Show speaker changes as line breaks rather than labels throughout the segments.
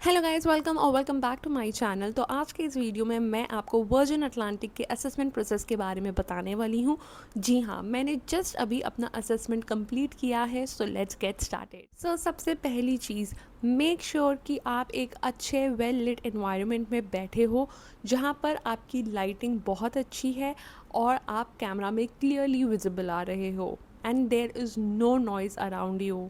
Hello guys, welcome और welcome back to my channel. तो आज के इस वीडियो में मैं आपको वर्जिन अटलांटिक के असेसमेंट प्रोसेस के बारे में बताने वाली हूँ। जी हाँ, मैंने जस्ट अभी अपना असेसमेंट कंप्लीट किया है। So let's get started. So सबसे पहली चीज़, मेक श्योर कि आप एक अच्छे वेल लिट एनवायरनमेंट में बैठे हो जहाँ पर आपकी लाइटिंग बहुत अच्छी है और आप कैमरा में क्लियरली विजिबल आ रहे हो and there is no noise around you.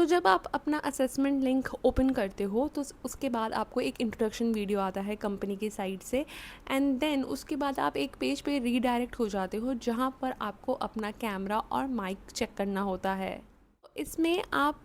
जब आप अपना असेसमेंट लिंक ओपन करते हो तो उसके बाद आपको एक इंट्रोडक्शन वीडियो आता है कंपनी की साइट से एंड देन उसके बाद आप एक पेज पे रीडायरेक्ट हो जाते हो जहाँ पर आपको अपना कैमरा और माइक चेक करना होता है। इसमें आप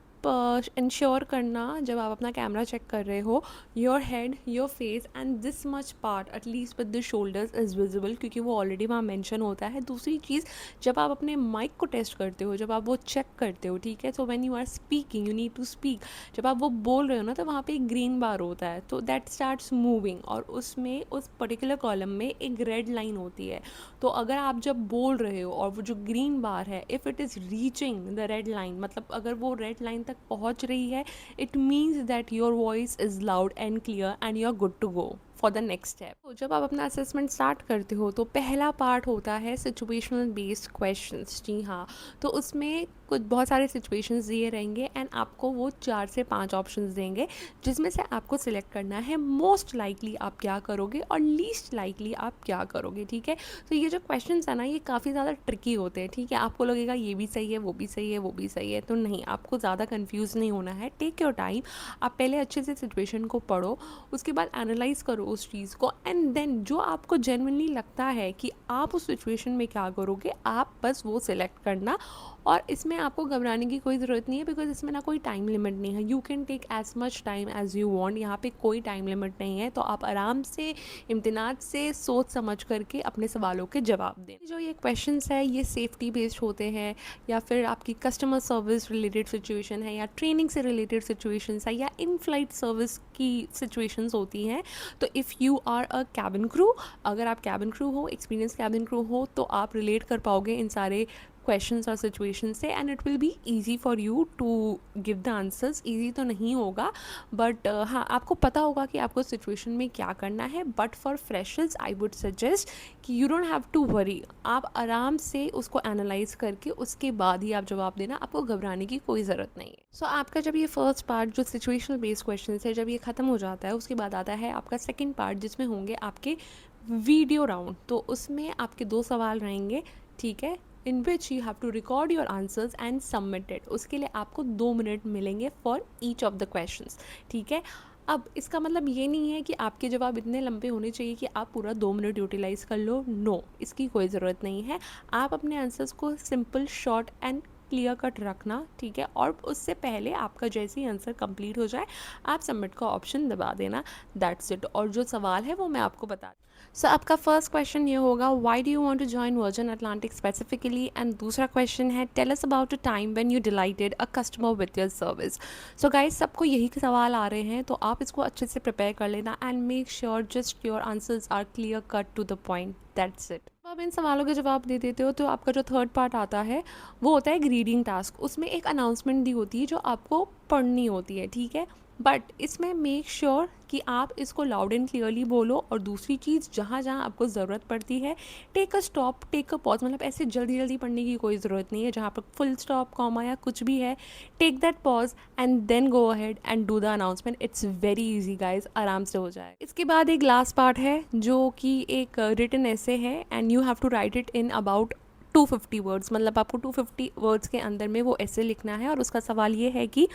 इंश्योर करना, जब आप अपना कैमरा चेक कर रहे हो, your head, your face and this much part at least with the shoulders is visible, क्योंकि वो ऑलरेडी वहाँ मेंशन होता है। दूसरी चीज़, जब आप अपने माइक को टेस्ट करते हो, जब आप वो चेक करते हो, ठीक है, so when you are speaking you need to speak, जब आप वो बोल रहे हो ना, तो वहाँ पे एक ग्रीन बार होता है, तो दैट स्टार्ट्स मूविंग और उसमें उस पर्टिकुलर कॉलम में एक रेड लाइन होती है। तो अगर आप जब बोल रहे हो और वो जो ग्रीन बार है, if it is reaching the red line, मतलब अगर वो रेड लाइन तक पहुंच रही है, it means that your voice is loud and clear and you are good to go for the next step. तो जब आप अपना असेसमेंट स्टार्ट करते हो तो पहला पार्ट होता है सिचुएशनल बेस्ड क्वेश्चंस। जी हाँ, तो उसमें कुछ बहुत सारे सिचुएशंस दिए रहेंगे एंड आपको वो 4 से 5 ऑप्शंस देंगे जिसमें से आपको सिलेक्ट करना है मोस्ट लाइकली आप क्या करोगे और लीस्ट लाइकली आप क्या करोगे। ठीक है, तो ये जो क्वेश्चंस है ना, ये काफ़ी ज़्यादा ट्रिकी होते हैं। ठीक है, आपको लगेगा ये भी सही है, वो भी सही है, वो भी सही है, तो नहीं, आपको ज़्यादा कंफ्यूज नहीं होना है। टेक योर टाइम, आप पहले अच्छे से सिचुएशन को पढ़ो, उसके बाद एनालाइज करो उस चीज़ को एंड देन जो आपको जेन्युइनली लगता है कि आप उस सिचुएशन में क्या करोगे, आप बस वो सिलेक्ट करना। और इसमें आपको घबराने की कोई ज़रूरत नहीं है, बिकॉज इसमें ना कोई टाइम लिमिट नहीं है। You can take as much time as you want, यहाँ पे कोई टाइम लिमिट नहीं है। तो आप आराम से, इम्तिनान से सोच समझ करके अपने सवालों के जवाब दें। जो ये क्वेश्चंस है ये सेफ्टी बेस्ड होते हैं, या फिर आपकी कस्टमर सर्विस रिलेटेड सिचुएशन है, या ट्रेनिंग से रिलेटेड सिचुएशंस है, या इन फ्लाइट सर्विस की सिचुएशंस होती हैं। तो if you are a cabin crew, अगर आप कैबिन क्रू हो, एक्सपीरियंस कैबिन क्रू हो, तो आप रिलेट कर पाओगे इन सारे क्वेश्चंस और सिचुएशन से and it will be easy for you to give the answers. Easy तो नहीं होगा, बट हाँ, आपको पता होगा कि आपको सिचुएशन में क्या करना है। But for freshers I would suggest कि you don't have to worry, आप आराम से उसको एनालाइज करके उसके बाद ही आप जवाब देना, आपको घबराने की कोई ज़रूरत नहीं है। सो आपका जब ये फर्स्ट पार्ट जो सिचुएशनल बेस्ड क्वेश्चन है, जब ये ख़त्म हो जाता है, उसके बाद आता है आपका सेकेंड पार्ट जिसमें होंगे आपके वीडियो राउंड। तो उसमें आपके 2 सवाल रहेंगे, ठीक है, in which you have to record your answers and submitted. उसके लिए आपको 2 मिनट मिलेंगे for each of the questions. ठीक है, अब इसका मतलब ये नहीं है कि आपके जवाब इतने लंबे होने चाहिए कि आप पूरा 2 मिनट यूटिलाइज़ कर लो। नो, इसकी कोई ज़रूरत नहीं है। आप अपने आंसर्स को simple, short and clear cut रखना, ठीक है, और उससे पहले आपका जैसे ही आंसर कंप्लीट हो जाए आप सबमिट का ऑप्शन दबा देना। That's it. और जो सवाल है वो मैं आपको बता। सो आपका फर्स्ट क्वेश्चन ये होगा, why do you want to join Virgin Atlantic specifically, and दूसरा क्वेश्चन है, tell us about a time when you delighted a customer with your service. So guys, सबको यही सवाल आ रहे हैं, तो आप इसको अच्छे से प्रिपेयर कर लेना and make sure just your answers are clear cut to the point. That's it. अब इन सवालों के जवाब दे देते हो तो आपका जो थर्ड पार्ट आता है वो होता है ग्रीडिंग टास्क। उसमें एक अनाउंसमेंट दी होती है जो आपको पढ़नी होती है, ठीक है, बट इसमें मेक श्योर कि आप इसको लाउड एंड क्लियरली बोलो। और दूसरी चीज़, जहाँ जहाँ आपको ज़रूरत पड़ती है, take a stop, take a pause, मतलब ऐसे जल्दी जल्दी पढ़ने की कोई ज़रूरत नहीं है। जहाँ पर फुल स्टॉप, कॉमा या कुछ भी है, take that pause and then go ahead and do the announcement. It's very easy guys, आराम से हो जाए। इसके बाद एक लास्ट पार्ट है जो कि एक रिटन ऐसे है and you have to write it in about 250 words, मतलब आपको 250 वर्ड्स के अंदर में वो ऐसे लिखना है। और उसका सवाल ये है कि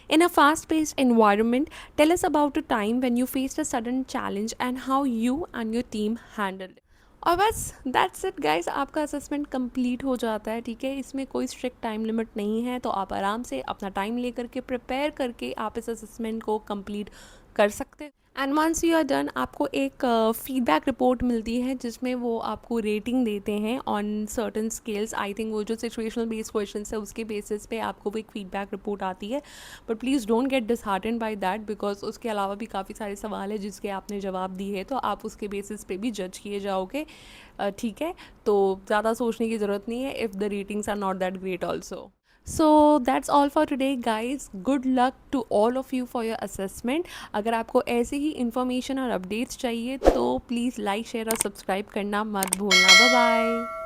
in a fast paced environment tell us about a time when you faced a sudden challenge and how you and your team handled. और बस दैट्स इट गाइज, आपका असेसमेंट कंप्लीट हो जाता है। ठीक है, इसमें कोई स्ट्रिक्ट टाइम लिमिट नहीं है, तो आप आराम से अपना टाइम लेकर के प्रिपेयर करके आप इस असेसमेंट को कंप्लीट कर सकते हैं। And once you are done, आपको एक फीडबैक रिपोर्ट मिलती है जिसमें वो आपको रेटिंग देते हैं on certain scales. I think वो जो सिचुएशनल बेस्ड क्वेश्चन है उसके बेसिस पे आपको वो एक फीडबैक रिपोर्ट आती है। But please don't get disheartened by that, because उसके अलावा भी काफ़ी सारे सवाल हैं जिसके आपने जवाब दिए हैं, तो आप उसके बेसिस पे भी जज किए जाओगे। ठीक है, तो ज़्यादा सोचने की ज़रूरत नहीं है if the ratings are not that great also. So that's all for today guys, good luck to all of you for your assessment. अगर आपको ऐसे ही इन्फॉर्मेशन और अपडेट्स चाहिए तो प्लीज़ लाइक शेयर और सब्सक्राइब करना मत भूलना। Bye bye.